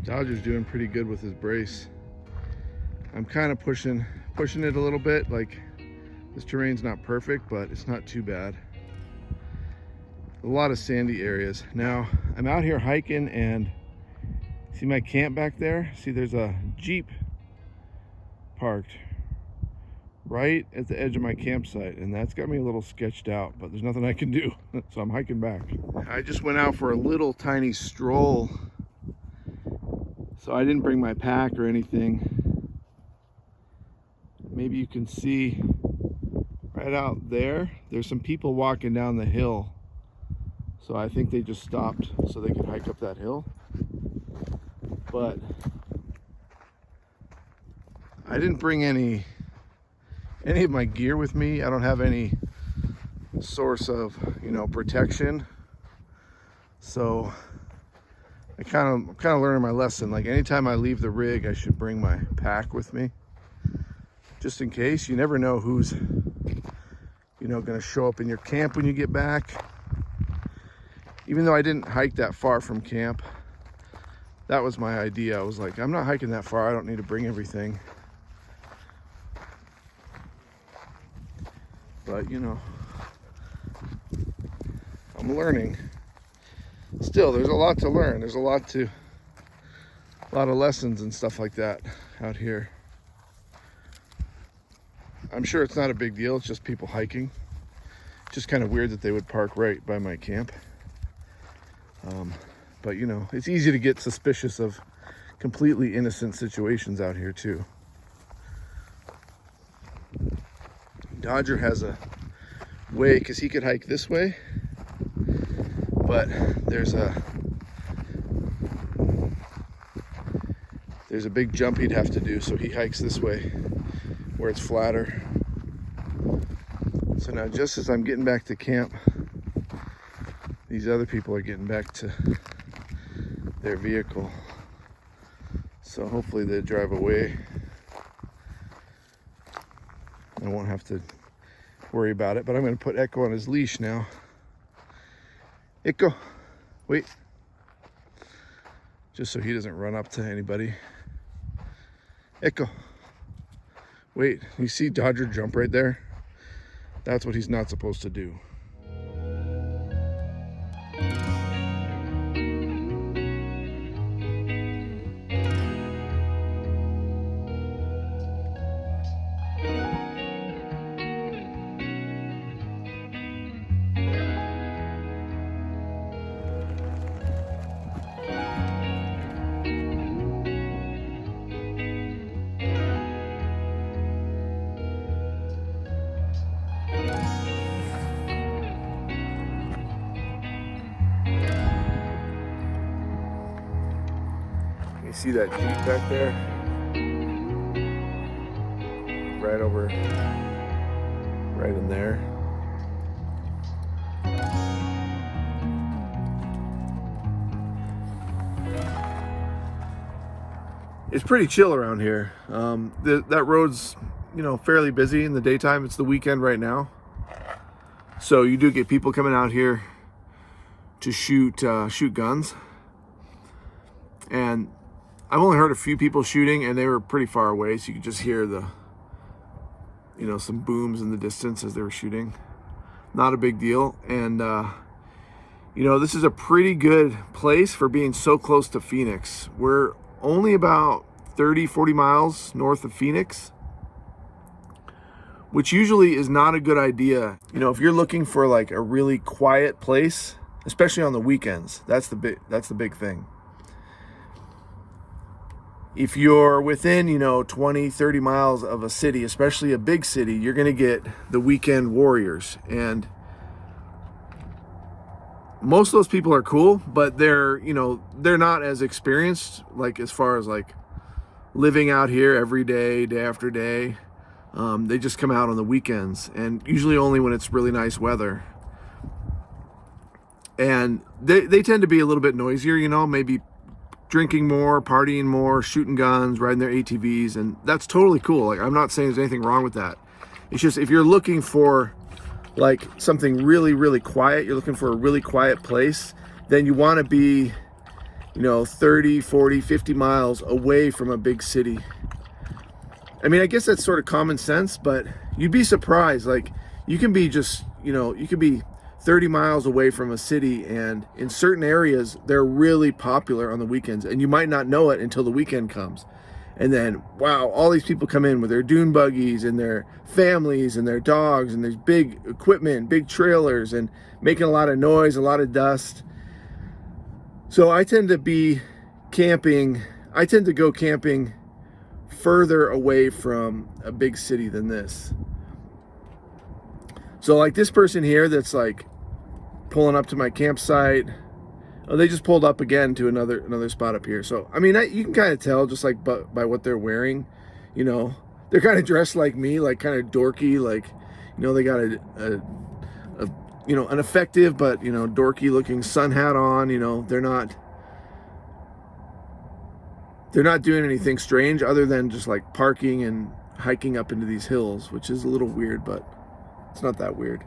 Dodger's doing pretty good with his brace. I'm kind of pushing it a little bit. Like, this terrain's not perfect, but it's not too bad. A lot of sandy areas. Now, I'm out here hiking and see my camp back there? See, there's a Jeep parked right at the edge of my campsite, and that's got me a little sketched out, but there's nothing I can do. So I'm hiking back. I just went out for a little tiny stroll, so I didn't bring my pack or anything. Maybe you can see right out there, there's some people walking down the hill. So I think they just stopped so they could hike up that hill. But I didn't bring any of my gear with me. I don't have any source of, protection. So I'm kind of learning my lesson. Like, anytime I leave the rig, I should bring my pack with me, just in case. You never know who's, going to show up in your camp when you get back. Even though I didn't hike that far from camp, that was my idea. I was like, I'm not hiking that far. I don't need to bring everything. But, I'm learning. Still, there's a lot to learn. There's a lot of lessons and stuff like that out here. I'm sure it's not a big deal. It's just people hiking. Just kind of weird that they would park right by my camp. But it's easy to get suspicious of completely innocent situations out here too. Dodger has a way, because he could hike this way, but there's a big jump he'd have to do, so he hikes this way where it's flatter. So now, just as I'm getting back to camp, these other people are getting back to their vehicle. So hopefully they drive away. I won't have to worry about it, but I'm going to put Echo on his leash now. Echo, wait. Just so he doesn't run up to anybody. Echo, wait. You see Dodger jump right there? That's what he's not supposed to do. You see that Jeep back there? Right over, right in there. It's pretty chill around here. That road's, fairly busy in the daytime. It's the weekend right now. So you do get people coming out here to shoot guns. And I've only heard a few people shooting, and they were pretty far away, so you could just hear the, some booms in the distance as they were shooting. Not a big deal. And, this is a pretty good place for being so close to Phoenix. We're only about 30, 40 miles north of Phoenix, which usually is not a good idea. If you're looking for like a really quiet place, especially on the weekends, that's the big thing. If you're within, 20, 30 miles of a city, especially a big city, you're going to get the weekend warriors. And most of those people are cool, but they're not as experienced, like as far as like living out here every day, day after day. They just come out on the weekends, and usually only when it's really nice weather. And they tend to be a little bit noisier, maybe drinking more, partying more, shooting guns, riding their ATVs, and that's totally cool. Like, I'm not saying there's anything wrong with that. It's just, if you're looking for like something really, really quiet, you're looking for a really quiet place, then you want to be you know, 30, 40, 50 miles away from a big city. I mean, I guess that's sort of common sense, but you'd be surprised. Like, you can be just, you know, you could be 30 miles away from a city, and in certain areas, they're really popular on the weekends, and you might not know it until the weekend comes. And then, wow, all these people come in with their dune buggies and their families and their dogs, and there's big equipment, big trailers, and making a lot of noise, a lot of dust. So I tend to go camping further away from a big city than this. So like this person here that's like pulling up to my campsite. Oh, they just pulled up again to another spot up here. So I mean, you can kind of tell just like by what they're wearing. You know, they're kind of dressed like me, like kind of dorky, like, you know, they got a you know, an effective but, you know, dorky looking sun hat on. You know, they're not doing anything strange other than just like parking and hiking up into these hills, which is a little weird, but it's not that weird.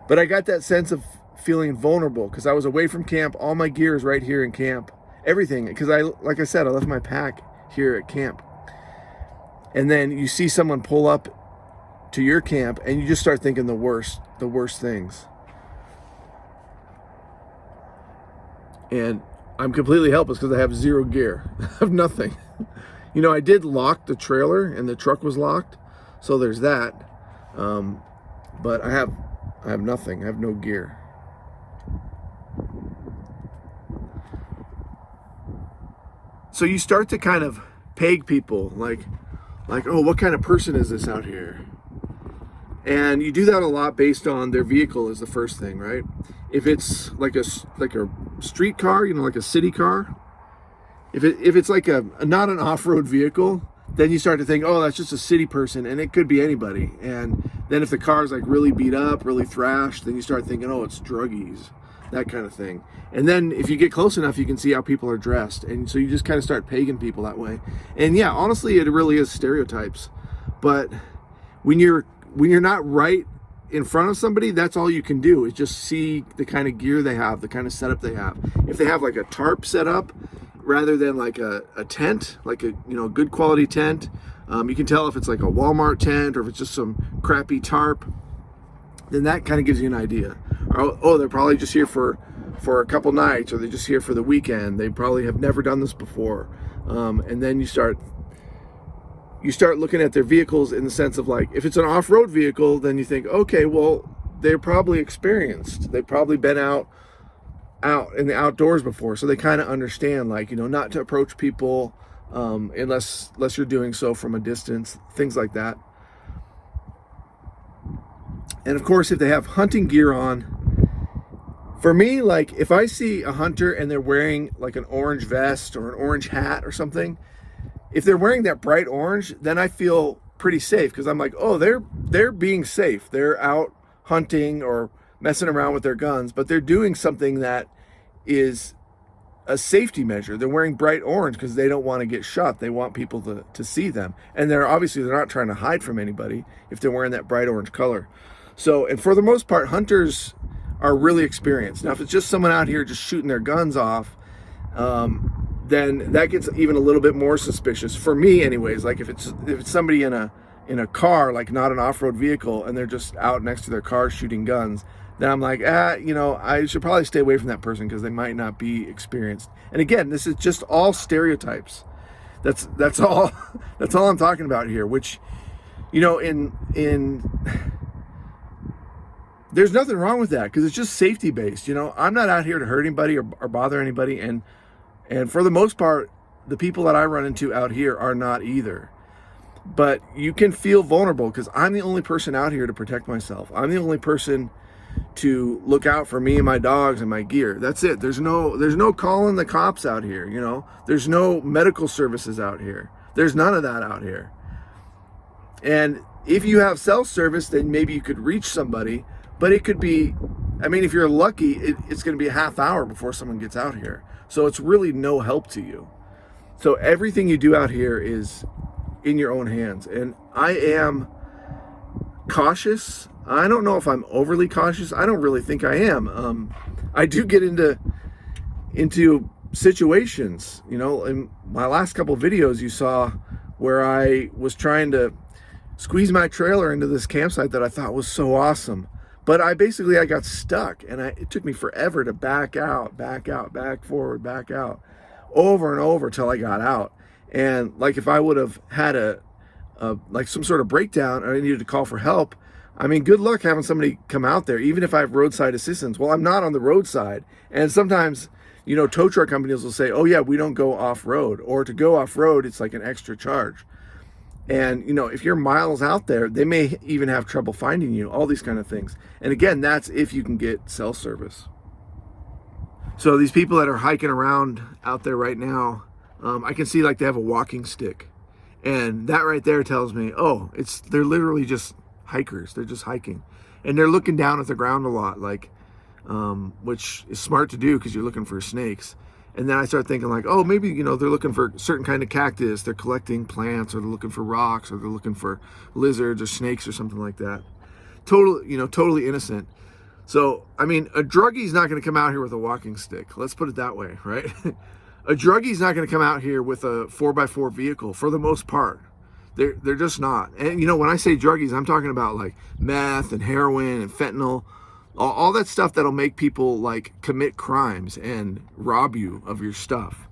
But I got that sense of feeling vulnerable because I was away from camp. All my gear is right here in camp. Everything, because like I said, I left my pack here at camp. And then you see someone pull up to your camp and you just start thinking the worst things. And I'm completely helpless because I have zero gear. I have nothing. You know, I did lock the trailer and the truck was locked, so there's that. But I have nothing. I have no gear. So you start to kind of peg people like, oh, what kind of person is this out here? And you do that a lot based on their vehicle is the first thing, right? If it's like a street car, you know, like a city car, if it's like a not an off-road vehicle, then you start to think, oh, that's just a city person, and it could be anybody. And then if the car is like really beat up, really thrashed, then you start thinking, oh, it's druggies, that kind of thing. And then if you get close enough, you can see how people are dressed, and so you just kind of start pegging people that way. And yeah, honestly, it really is stereotypes. But when you're not right in front of somebody, that's all you can do is just see the kind of gear they have, the kind of setup they have. If they have like a tarp set up rather than like a tent, like a, you know, good quality tent, you can tell if it's like a Walmart tent or if it's just some crappy tarp, then that kind of gives you an idea. Oh, they're probably just here for a couple nights, or they're just here for the weekend. They probably have never done this before. And then you start looking at their vehicles in the sense of like, if it's an off-road vehicle, then you think, okay, well, they're probably experienced. They've probably been out in the outdoors before, so they kind of understand, like, you know, not to approach people unless you're doing so from a distance, things like that. And of course, if they have hunting gear on, for me, like if I see a hunter and they're wearing like an orange vest or an orange hat or something, if they're wearing that bright orange, then I feel pretty safe because I'm like, oh, they're being safe. They're out hunting or messing around with their guns, but they're doing something that is a safety measure. They're wearing bright orange because they don't want to get shot. They want people to see them. And they're not trying to hide from anybody if they're wearing that bright orange color. So, and for the most part, hunters are really experienced. Now, if it's just someone out here just shooting their guns off, then that gets even a little bit more suspicious for me anyways. Like if it's somebody in a car, like not an off-road vehicle, and they're just out next to their car shooting guns, then I'm like, you know, I should probably stay away from that person because they might not be experienced. And again, this is just all stereotypes. That's all I'm talking about here, which, you know, there's nothing wrong with that because it's just safety based. You know, I'm not out here to hurt anybody or bother anybody, and for the most part, the people that I run into out here are not either. But you can feel vulnerable because I'm the only person out here to protect myself. I'm the only person to look out for me and my dogs and my gear. That's it. There's no calling the cops out here, you know. There's no medical services out here. There's none of that out here. And if you have cell service, then maybe you could reach somebody, but it could be, I mean, if you're lucky, it's going to be a half hour before someone gets out here. So it's really no help to you. So everything you do out here is in your own hands. And I am cautious. I don't know if I'm overly cautious. I don't really think I am. I do get into situations. You know, in my last couple of videos you saw where I was trying to squeeze my trailer into this campsite that I thought was so awesome. But I got stuck, and it took me forever to back out, back forward, back out, over and over till I got out. And like if I would have had like some sort of breakdown or I needed to call for help, I mean, good luck having somebody come out there, even if I have roadside assistance. Well, I'm not on the roadside. And sometimes, you know, tow truck companies will say, oh yeah, we don't go off-road. Or to go off-road, it's like an extra charge. And, you know, if you're miles out there, they may even have trouble finding you, all these kind of things. And again, that's if you can get cell service. So these people that are hiking around out there right now, I can see like they have a walking stick. And that right there tells me, oh, they're literally just hikers. They're just hiking. And they're looking down at the ground a lot, like, which is smart to do because you're looking for snakes. And then I start thinking like, oh, maybe, you know, they're looking for a certain kind of cactus. They're collecting plants, or they're looking for rocks, or they're looking for lizards or snakes or something like that. Totally innocent. So, I mean, a druggie's not going to come out here with a walking stick. Let's put it that way, right? A druggie's not going to come out here with a 4x4 vehicle for the most part. They're just not. And, you know, when I say druggies, I'm talking about like meth and heroin and fentanyl. All that stuff that'll make people like commit crimes and rob you of your stuff.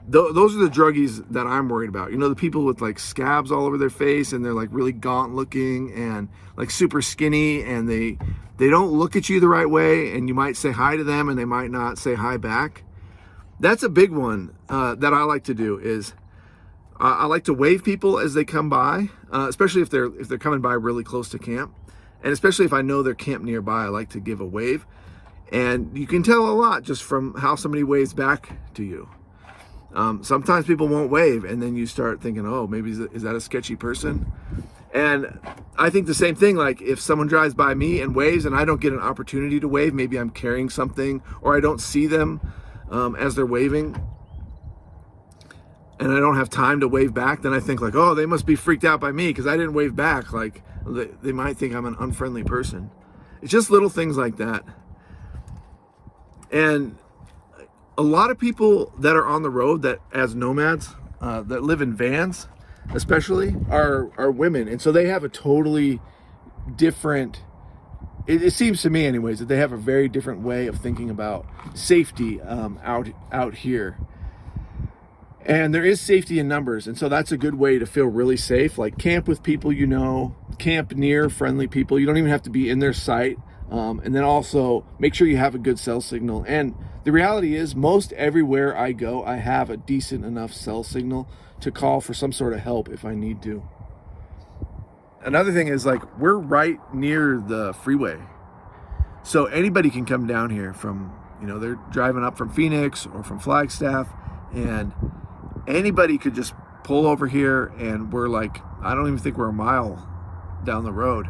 Those are the druggies that I'm worried about. You know, the people with like scabs all over their face, and they're like really gaunt looking and like super skinny, and they don't look at you the right way, and you might say hi to them and they might not say hi back. That's a big one that I like to do. Is I like to wave people as they come by, especially if they're coming by really close to camp. And especially if I know they're camped nearby, I like to give a wave. And you can tell a lot just from how somebody waves back to you. Sometimes people won't wave, and then you start thinking, oh, maybe is that a sketchy person? And I think the same thing, like if someone drives by me and waves and I don't get an opportunity to wave, maybe I'm carrying something, or I don't see them as they're waving, and I don't have time to wave back, then I think like, oh, they must be freaked out by me because I didn't wave back. Like, they might think I'm an unfriendly person. It's just little things like that. And a lot of people that are on the road that as nomads, that live in vans especially, are women. And so they have a totally different, it seems to me anyways, that they have a very different way of thinking about safety out here. And there is safety in numbers, and so that's a good way to feel really safe. Like camp with people you know, camp near friendly people. You don't even have to be in their sight. And then also make sure you have a good cell signal. And the reality is, most everywhere I go, I have a decent enough cell signal to call for some sort of help if I need to. Another thing is, like, we're right near the freeway. So anybody can come down here from, you know, they're driving up from Phoenix or from Flagstaff, and anybody could just pull over here, and we're like, I don't even think we're a mile down the road,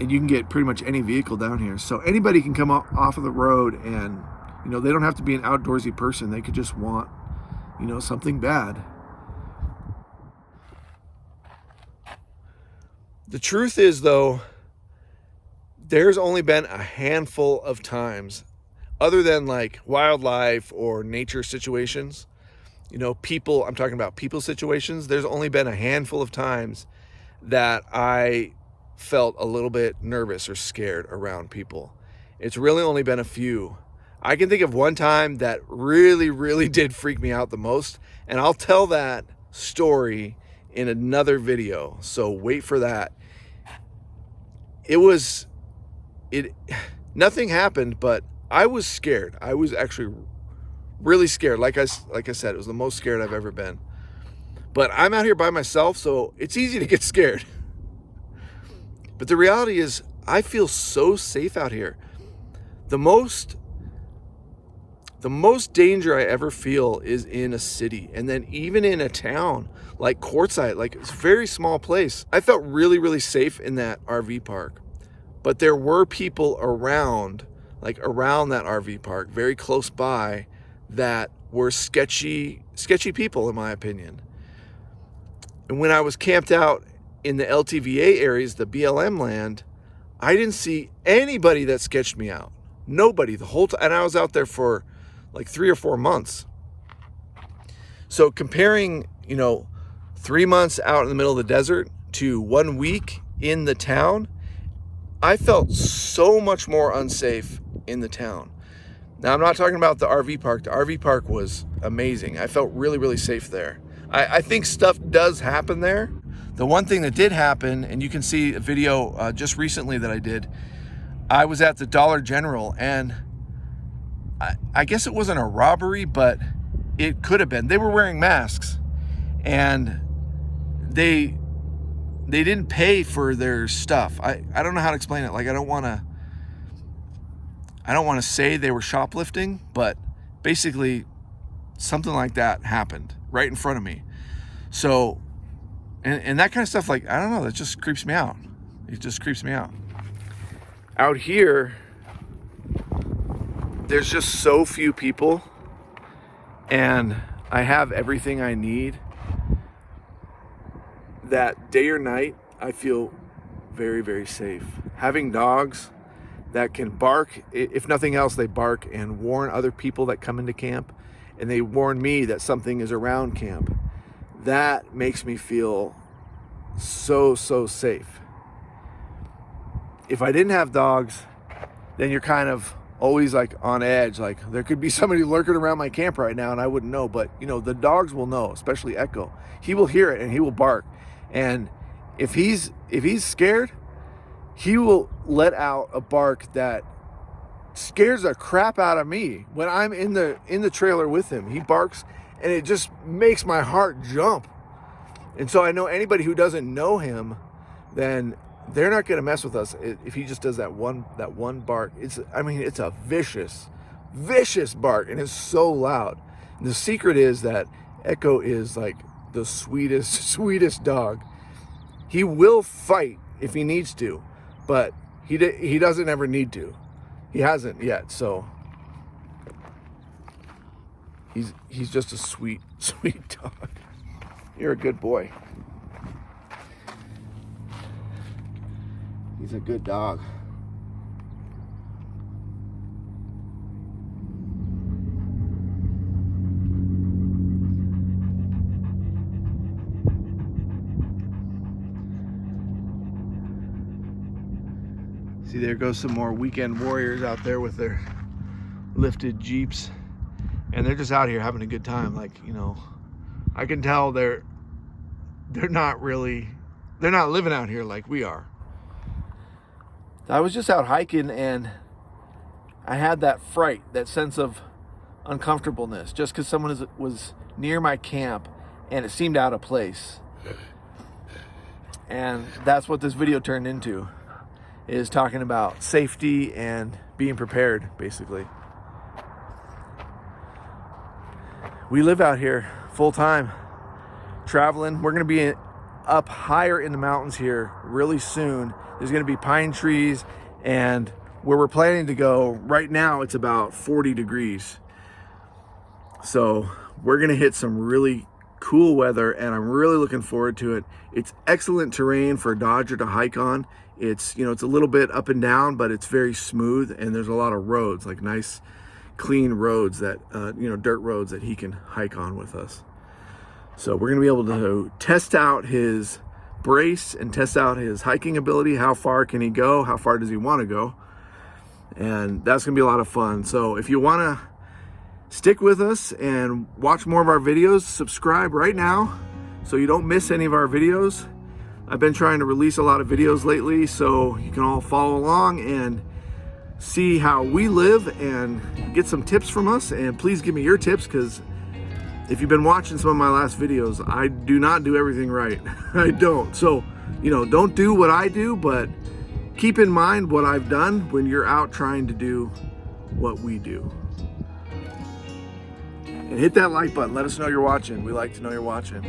and you can get pretty much any vehicle down here. So anybody can come off of the road, and, you know, they don't have to be an outdoorsy person. They could just want, you know, something bad. The truth is, though, there's only been a handful of times, other than like wildlife or nature situations, you know, people, I'm talking about people situations, there's only been a handful of times that I felt a little bit nervous or scared around people. It's really only been a few. I can think of one time that really did freak me out the most, and I'll tell that story in another video, so wait for that. Nothing happened, but I was scared. I was actually really scared. Like I said, it was the most scared I've ever been. But I'm out here by myself, so it's easy to get scared. But the reality is, I feel so safe out here. The most danger I ever feel is in a city, and then even in a town like Quartzsite, like it's a very small place. I felt really safe in that RV park, but there were people around that RV park, very close by, that were sketchy people, in my opinion. And when I was camped out in the LTVA areas, the BLM land, I didn't see anybody that sketched me out. Nobody the whole time. And I was out there for like 3 or 4 months. So comparing, 3 months out in the middle of the desert to 1 week in the town, I felt so much more unsafe in the town. Now, I'm not talking about the RV park. The RV park was amazing. I felt really, really safe there. I think stuff does happen there. The one thing that did happen, and you can see a video just recently that I did, I was at the Dollar General, and I guess it wasn't a robbery, but it could have been. They were wearing masks, and they didn't pay for their stuff. I don't know how to explain it. Like, I don't want to say they were shoplifting, but basically something like that happened right in front of me. So, and that kind of stuff, like, I don't know, that just creeps me out. It just creeps me out. Out here, there's just so few people, and I have everything I need, that day or night, I feel very, very safe. Having dogs that can bark, if nothing else, they bark and warn other people that come into camp, and they warn me that something is around camp. That makes me feel so, so safe. If I didn't have dogs, then you're kind of always like on edge. Like, there could be somebody lurking around my camp right now and I wouldn't know. But the dogs will know, especially Echo. He will hear it and he will bark. And if he's scared, he will let out a bark that scares the crap out of me. When I'm in the trailer with him, he barks, and it just makes my heart jump. And so I know anybody who doesn't know him, then they're not going to mess with us if he just does that one bark. It's a vicious bark, and it's so loud. And the secret is that Echo is like the sweetest dog. He will fight if he needs to, but he doesn't ever need to. He hasn't yet, so he's just a sweet dog. You're a good boy. He's a good dog. See, there goes some more weekend warriors out there with their lifted Jeeps, and they're just out here having a good time. Like, I can tell they're not living out here like we are. I was just out hiking, and I had that fright, that sense of uncomfortableness, just because someone was near my camp and it seemed out of place. And that's what this video turned into, is talking about safety and being prepared, basically. We live out here full time, traveling. We're gonna be up higher in the mountains here really soon. There's gonna be pine trees, and where we're planning to go right now, it's about 40 degrees. So we're gonna hit some really cool weather, and I'm really looking forward to it. It's excellent terrain for a Dodger to hike on. It's it's a little bit up and down, but it's very smooth, and there's a lot of roads, like nice clean roads that dirt roads that he can hike on with us. So we're gonna be able to test out his brace and test out his hiking ability. How far can he go? How far does he want to go? And that's gonna be a lot of fun. So if you want to stick with us and watch more of our videos, subscribe right now so you don't miss any of our videos. I've been trying to release a lot of videos lately, so you can all follow along and see how we live and get some tips from us. And please give me your tips, because if you've been watching some of my last videos, I do not do everything right. I don't. So, don't do what I do, but keep in mind what I've done when you're out trying to do what we do. And hit that like button. Let us know you're watching. We like to know you're watching.